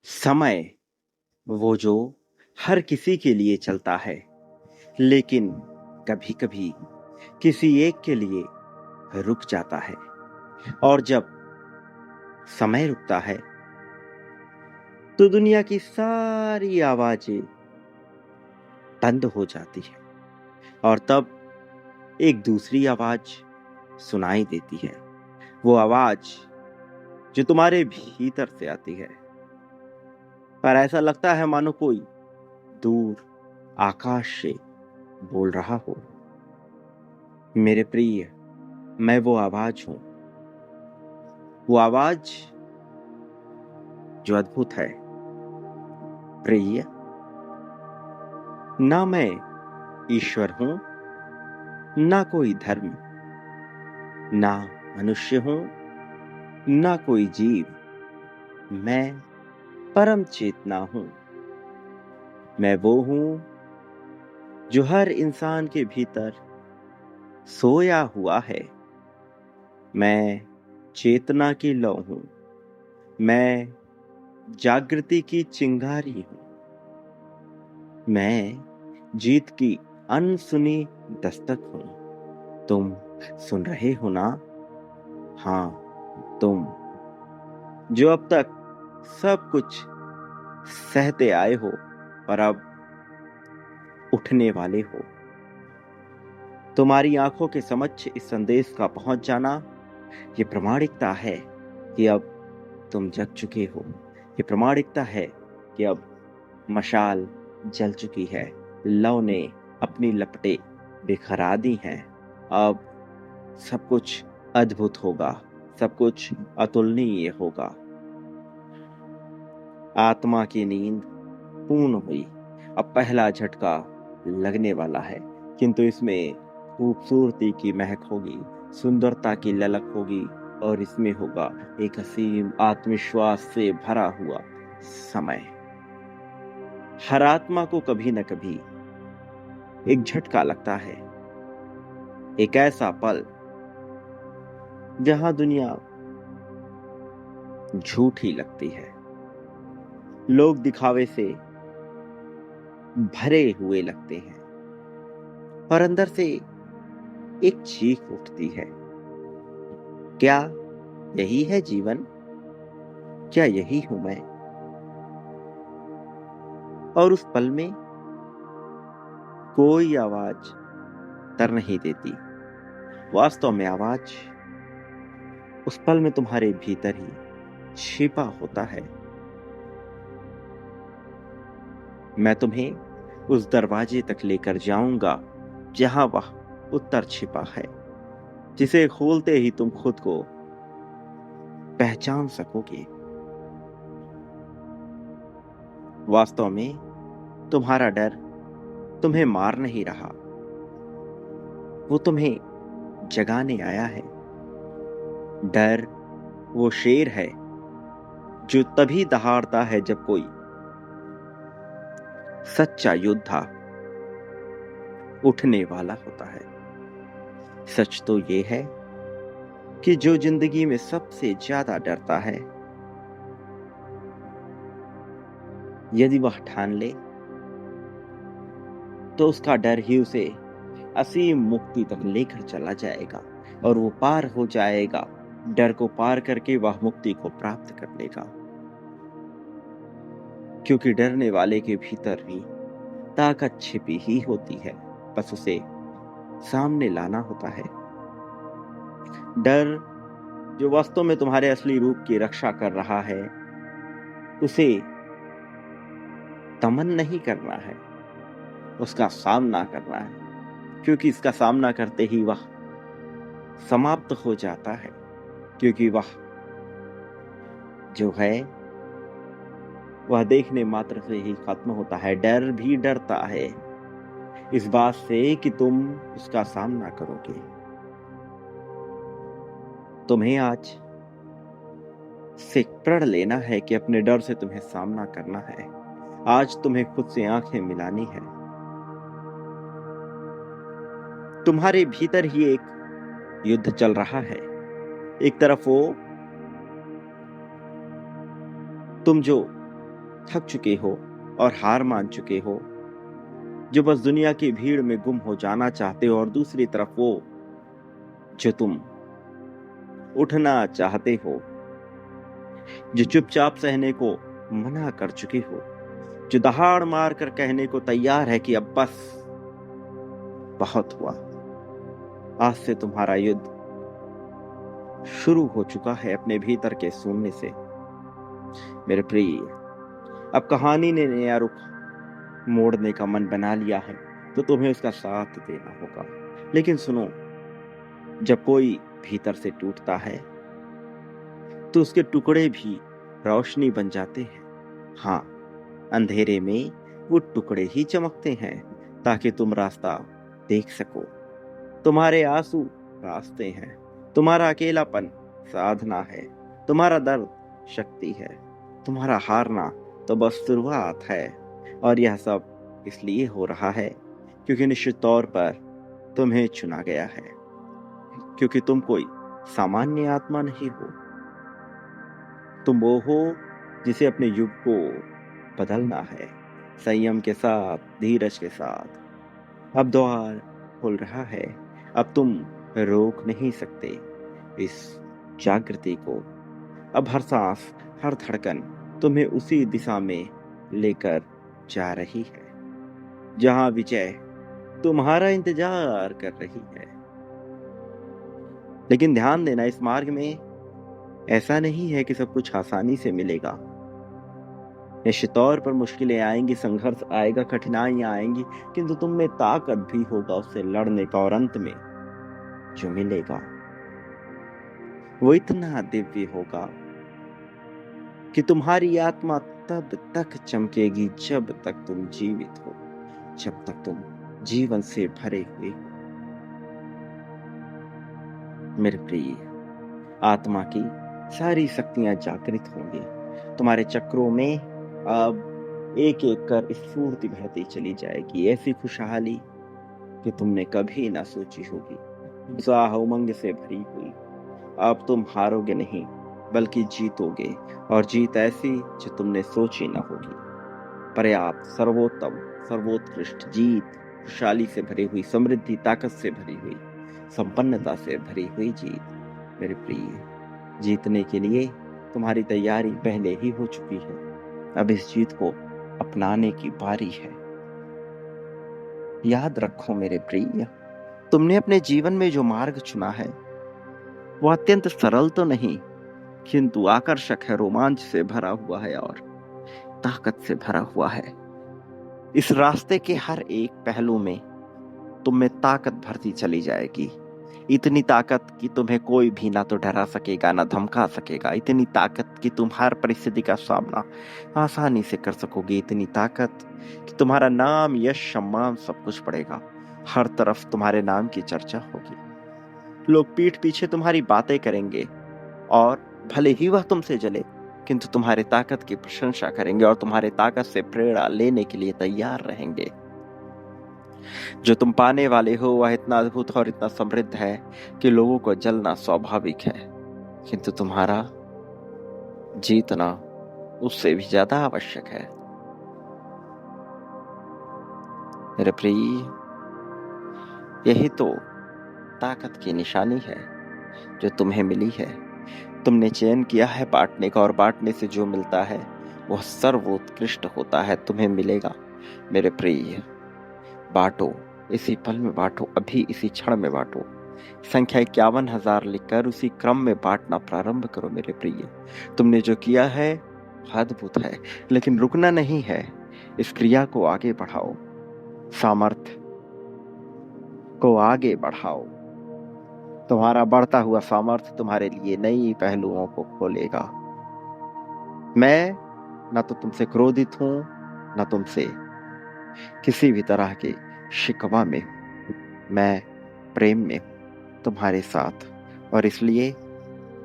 समय वो जो हर किसी के लिए चलता है, लेकिन कभी कभी किसी एक के लिए रुक जाता है। और जब समय रुकता है तो दुनिया की सारी आवाजें बंद हो जाती है और तब एक दूसरी आवाज सुनाई देती है। वो आवाज जो तुम्हारे भीतर से आती है, पर ऐसा लगता है मानो कोई दूर आकाश से बोल रहा हो। मेरे प्रिय, मैं वो आवाज हूं, वो आवाज जो अद्भुत है। प्रिय, ना मैं ईश्वर हूं, ना कोई धर्म, ना मनुष्य हूं, ना कोई जीव। मैं परम चेतना हूं। मैं वो हूं जो हर इंसान के भीतर सोया हुआ है। मैं चेतना की लौ हूं। मैं जागृति की चिंगारी हूं। मैं जीत की अनसुनी दस्तक हूं। तुम सुन रहे हो ना? हाँ, तुम जो अब तक सब कुछ सहते आए हो, पर अब उठने वाले हो। तुम्हारी आंखों के समक्ष इस संदेश का पहुंच जाना ये प्रमाणिकता है कि अब तुम जग चुके हो। ये प्रमाणिकता है कि अब मशाल जल चुकी है। लौ ने अपनी लपटें बिखरा दी हैं। अब सब कुछ अद्भुत होगा, सब कुछ अतुलनीय होगा। आत्मा की नींद पूर्ण हुई। अब पहला झटका लगने वाला है, किंतु इसमें खूबसूरती की महक होगी, सुंदरता की ललक होगी और इसमें होगा एक असीम आत्मविश्वास से भरा हुआ समय। हर आत्मा को कभी न कभी एक झटका लगता है, एक ऐसा पल जहां दुनिया झूठी लगती है, लोग दिखावे से भरे हुए लगते हैं, और अंदर से एक चीख उठती है, क्या यही है जीवन? क्या यही हूं मैं? और उस पल में कोई आवाज तर नहीं देती। वास्तव में आवाज उस पल में तुम्हारे भीतर ही छिपा होता है। मैं तुम्हें उस दरवाजे तक लेकर जाऊंगा जहां वह उत्तर छिपा है, जिसे खोलते ही तुम खुद को पहचान सकोगे। वास्तव में तुम्हारा डर तुम्हें मार नहीं रहा, वो तुम्हें जगाने आया है। डर वो शेर है जो तभी दहाड़ता है जब कोई सच्चा योद्धा उठने वाला होता है। सच तो ये है कि जो जिंदगी में सबसे ज्यादा डरता है, यदि वह ठान ले तो उसका डर ही उसे असीम मुक्ति तक लेकर चला जाएगा और वो पार हो जाएगा। डर को पार करके वह मुक्ति को प्राप्त कर लेगा, क्योंकि डरने वाले के भीतर भी ताकत छिपी ही होती है, बस उसे सामने लाना होता है। डर जो वास्तव में तुम्हारे असली रूप की रक्षा कर रहा है, उसे दमन नहीं करना है, उसका सामना करना है, क्योंकि इसका सामना करते ही वह समाप्त हो जाता है। क्योंकि वह जो है वह देखने मात्र से ही खत्म होता है। डर भी डरता है इस बात से कि तुम उसका सामना करोगे। तुम्हें आज से प्रण लेना है कि अपने डर से तुम्हें सामना करना है। आज तुम्हें खुद से आंखें मिलानी है। तुम्हारे भीतर ही एक युद्ध चल रहा है। एक तरफ वो तुम जो थक चुके हो और हार मान चुके हो, जो बस दुनिया की भीड़ में गुम हो जाना चाहते हो, और दूसरी तरफ वो जो तुम उठना चाहते हो, जो चुपचाप सहने को मना कर चुके हो, जो दहाड़ मार कर कहने को तैयार है कि अब बस बहुत हुआ। आज से तुम्हारा युद्ध शुरू हो चुका है अपने भीतर के शून्य से। मेरे प्रिय, अब कहानी ने नया रुख मोड़ने का मन बना लिया है, तो तुम्हें उसका साथ देना होगा। लेकिन सुनो, जब कोई भीतर से टूटता है तो उसके टुकड़े भी रोशनी बन जाते हैं। हाँ, अंधेरे में वो टुकड़े ही चमकते हैं ताकि तुम रास्ता देख सको। तुम्हारे आंसू रास्ते हैं, तुम्हारा अकेलापन साधना है, तुम्हारा दर्द शक्ति है, तुम्हारा हारना तो बस शुरुआत है। और यह सब इसलिए हो रहा है क्योंकि निश्चित तौर पर तुम्हें चुना गया है, क्योंकि तुम कोई सामान्य आत्मा नहीं हो। तुम वो हो जिसे अपने युग को बदलना है, संयम के साथ, धीरज के साथ। अब द्वार खुल रहा है, अब तुम रोक नहीं सकते इस जागृति को। अब हर सांस, हर धड़कन तुम्हें उसी दिशा में लेकर जा रही है जहां विजय तुम्हारा इंतजार कर रही है। लेकिन ध्यान देना, इस मार्ग में ऐसा नहीं है कि सब कुछ आसानी से मिलेगा। निश्चित तौर पर मुश्किलें आएंगी, संघर्ष आएगा, कठिनाइयां आएंगी, किंतु तुम में ताकत भी होगा उससे लड़ने का। और अंत में जो मिलेगा वो इतना दिव्य होगा कि तुम्हारी आत्मा तब तक चमकेगी जब तक तुम जीवित हो, जब तक तुम जीवन से भरे हुए हो। मेरे प्रिय, आत्मा की सारी शक्तियां जागृत होंगी। तुम्हारे चक्रों में अब एक एक कर स्फूर्ति बहती चली जाएगी, ऐसी खुशहाली कि तुमने कभी ना सोची होगी, उत्साह उमंग से भरी हुई। अब तुम हारोगे नहीं बल्कि जीतोगे, और जीत ऐसी जो तुमने सोची ना होगी। पर्याप्त, सर्वोत्तम, सर्वोत्कृष्ट जीत, खुशहाली से भरी हुई, समृद्धि, ताकत से भरी हुई, संपन्नता से भरी हुई जीत। मेरे प्रिय, जीतने के लिए तुम्हारी तैयारी पहले ही हो चुकी है। अब इस जीत को अपनाने की बारी है। याद रखो मेरे प्रिय, तुमने अपने जीवन में जो मार्ग चुना है वो अत्यंत सरल तो नहीं, किंतु आकर्षक है, रोमांच से भरा हुआ है और ताकत से भरा हुआ है। इस रास्ते के हर एक पहलू में तुम में ताकत भरती चली जाएगी। इतनी ताकत कि तुम्हें कोई भी ना तो डरा सकेगा ना धमका सकेगा। इतनी ताकत कि तुम हर परिस्थिति का सामना आसानी से कर सकोगे। इतनी ताकत कि तुम्हारा नाम, यश, सम्मान सब कुछ पड़ेगा। हर तरफ तुम्हारे नाम की चर्चा होगी। लोग पीठ पीछे तुम्हारी बातें करेंगे और भले ही वह तुमसे जले, किंतु तुम्हारे ताकत की प्रशंसा करेंगे और तुम्हारे ताकत से प्रेरणा लेने के लिए तैयार रहेंगे। जो तुम पाने वाले हो वह इतना अद्भुत और इतना समृद्ध है कि लोगों को जलना स्वाभाविक है, किंतु तुम्हारा जीतना उससे भी ज्यादा आवश्यक है। मेरे प्रिय, यही तो ताकत की निशानी है जो तुम्हें मिली है। तुमने चयन किया है बांटने का, और बांटने से जो मिलता है वह सर्वोत्कृष्ट होता है। तुम्हें मिलेगा मेरे प्रिय। बांटो, इसी पल में बांटो, अभी इसी क्षण में बांटो। संख्या 51,000 लिखकर उसी क्रम में बांटना प्रारंभ करो मेरे प्रिय। तुमने जो किया है अद्भुत है, लेकिन रुकना नहीं है। इस क्रिया को आगे बढ़ाओ, सामर्थ्य को आगे बढ़ाओ। तुम्हारा बढ़ता हुआ सामर्थ्य तुम्हारे लिए नई पहलुओं को खोलेगा। मैं न तो तुमसे क्रोधित हूं, न तुमसे किसी भी तरह के शिकवा में हूं। मैं प्रेम में हूं तुम्हारे साथ, और इसलिए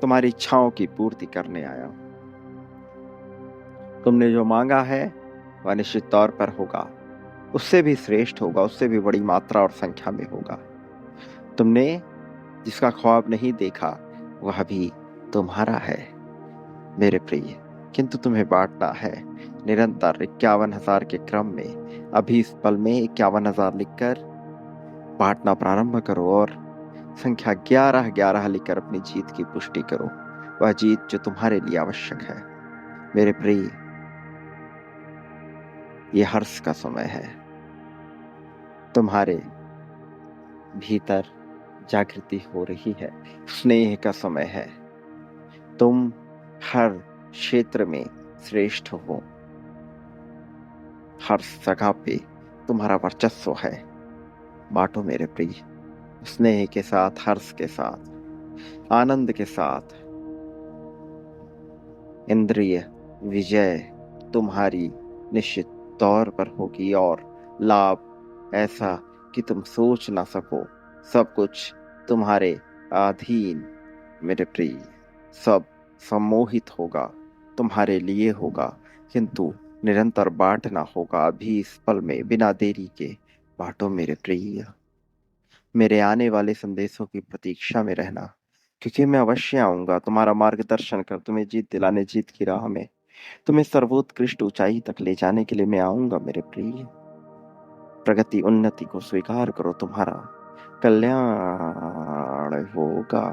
तुम्हारी इच्छाओं की पूर्ति करने आया हूं। तुमने जो मांगा है वह निश्चित तौर पर होगा, उससे भी श्रेष्ठ होगा, उससे भी बड़ी मात्रा और संख्या में होगा। तुमने जिसका ख्वाब नहीं देखा वह भी तुम्हारा है मेरे प्रिय। किंतु तुम्हें बांटना है निरंतर 51,000 के क्रम में। अभी इस पल में 51,000 लिखकर बांटना प्रारंभ करो और संख्या 11 लिखकर अपनी जीत की पुष्टि करो, वह जीत जो तुम्हारे लिए आवश्यक है। मेरे प्रिय, ये हर्ष का समय है। तुम्हारे भीतर जागृति हो रही है, स्नेह का समय है। तुम हर क्षेत्र में श्रेष्ठ हो, हर जगह पे तुम्हारा वर्चस्व है। बांटो मेरे प्रिय, स्नेह के साथ, हर्ष के साथ, आनंद के साथ। इंद्रिय विजय तुम्हारी निश्चित तौर पर होगी और लाभ ऐसा कि तुम सोच ना सको। सब कुछ तुम्हारे अधीन मेरे प्रिय, सब सम्मोहित होगा, तुम्हारे लिए होगा, किंतु निरंतर बांटना होगा अभी इस पल में, बिना देरी के। बांटो मेरे प्रिय। मेरे आने वाले संदेशों की प्रतीक्षा में रहना, क्योंकि मैं अवश्य आऊंगा तुम्हारा मार्गदर्शन कर, तुम्हें जीत दिलाने, जीत की राह में तुम्हें सर्वोत्कृष्ट ऊंचाई तक ले जाने के लिए मैं आऊंगा मेरे प्रिय। प्रगति उन्नति को स्वीकार करो, तुम्हारा कल्याण होगा।